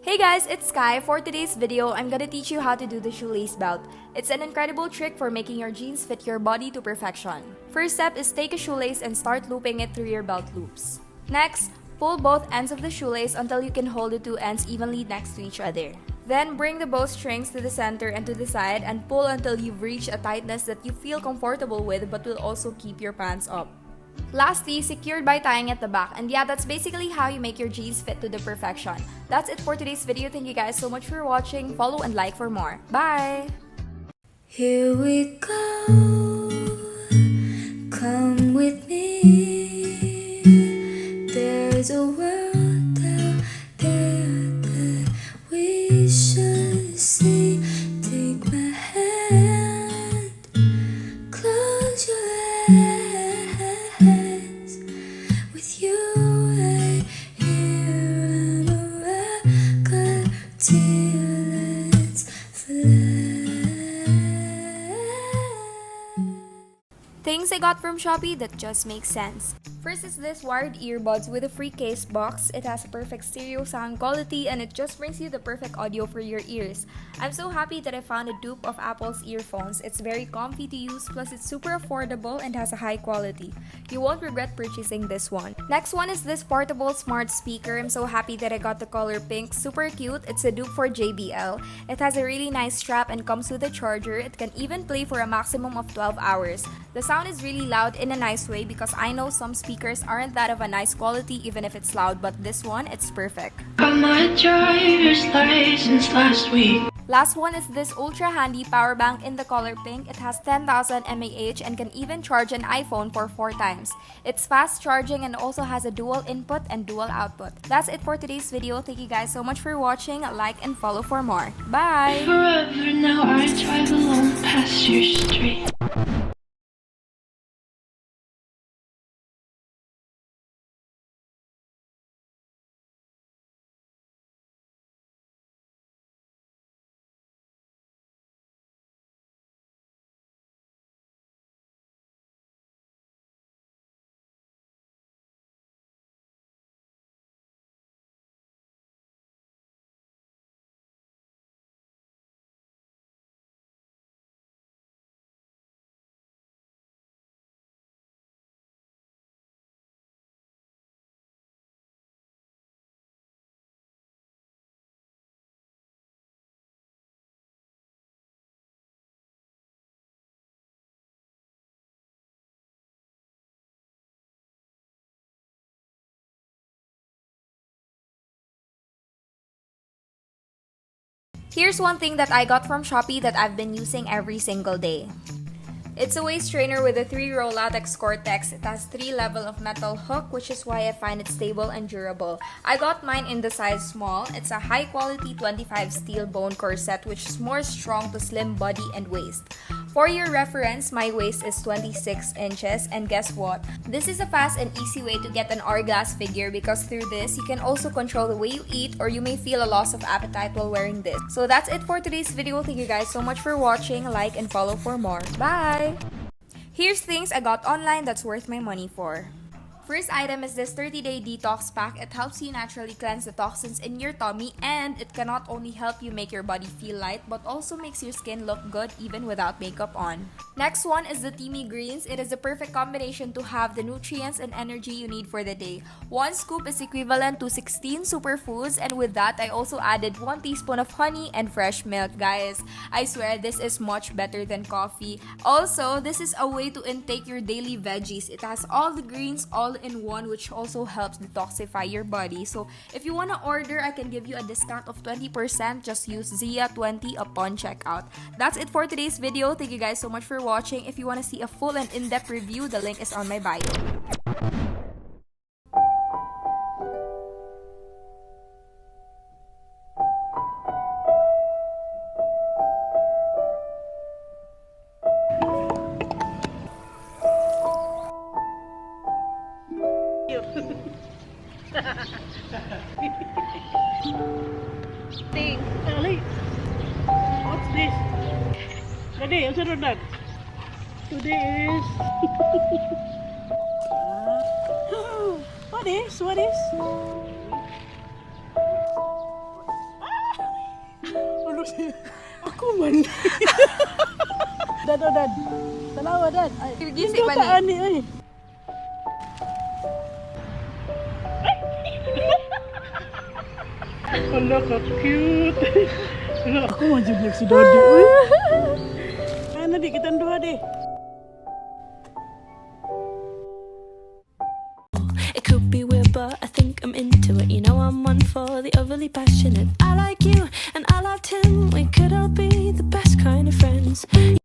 Hey guys, it's Sky. For today's video, I'm gonna teach you how to do the shoelace belt. It's an incredible trick for making your jeans fit your body to perfection. First step is take a shoelace and start looping it through your belt loops. Next, pull both ends of the shoelace until you can hold the two ends evenly next to each other. Then bring the bowstrings to the center and to the side and pull until you've reached a tightness that you feel comfortable with but will also keep your pants up. Lastly, secured by tying at the back. And yeah, that's basically how you make your jeans fit to the perfection. That's it for today's video. Thank you guys so much for watching. Follow and like for more. Bye! Here we go, come with me. There's a world out there that we should see. Take my hand, close your eyes. With you right here, I'm a rocket till it's fly. Things I got from Shopee that just make sense. First is this wired earbuds with a free case box. It has a perfect stereo sound quality and it just brings you the perfect audio for your ears. I'm so happy that I found a dupe of Apple's earphones. It's very comfy to use, plus it's super affordable and has a high quality. You won't regret purchasing this one. Next one is this portable smart speaker. I'm so happy that I got the color pink. Super cute. It's a dupe for JBL. It has a really nice strap and comes with a charger. It can even play for a maximum of 12 hours. The sound is really loud in a nice way because I know some speakers aren't that of a nice quality even if it's loud, but this one, it's perfect. Got my driver's license last week. Last one is this ultra handy power bank in the color pink. It has 10,000 mAh and can even charge an iPhone for 4 times. It's fast charging and also has a dual input and dual output. That's it for today's video. Thank you guys so much for watching. Like and follow for more. Bye! Forever now I drive alone past your street. Here's one thing that I got from Shopee that I've been using every single day. It's a waist trainer with a 3-row latex Cortex. It has 3 levels of metal hook, which is why I find it stable and durable. I got mine in the size small. It's a high quality 25 steel bone corset which is more strong to slim body and waist. For your reference, my waist is 26 inches and guess what? This is a fast and easy way to get an hourglass figure because through this, you can also control the way you eat or you may feel a loss of appetite while wearing this. So that's it for today's video. Thank you guys so much for watching. Like and follow for more. Bye! Here's things I got online that's worth my money for. First item is this 30-day detox pack. It helps you naturally cleanse the toxins in your tummy and it can not only help you make your body feel light but also makes your skin look good even without makeup on. Next one is the Teamy Greens. It is the perfect combination to have the nutrients and energy you need for the day. 1 scoop is equivalent to 16 superfoods and with that I also added 1 teaspoon of honey and fresh milk. Guys, I swear this is much better than coffee. Also, this is a way to intake your daily veggies. It has all the greens all in one which also helps detoxify your body. So if you want to order, I can give you a discount of 20%. Just use ZIA20 upon checkout. That's it for today's video. Thank you guys so much for watching. If you want to see a full and in-depth review, the link is on my bio. Thing. Ali, what's this? Daddy, ang sunod na. Today is... What is? Aku man. Dan. Talawa dan. Ay, Gising man taan ni ay. Hala ka cute. Hala aku man jud si Dodi. Uy. Ana di kita dua deh. It could be weird, but I think I'm into it. You know, I'm one for the overly passionate. I like you, and I loved him. We could all be the best kind of friends.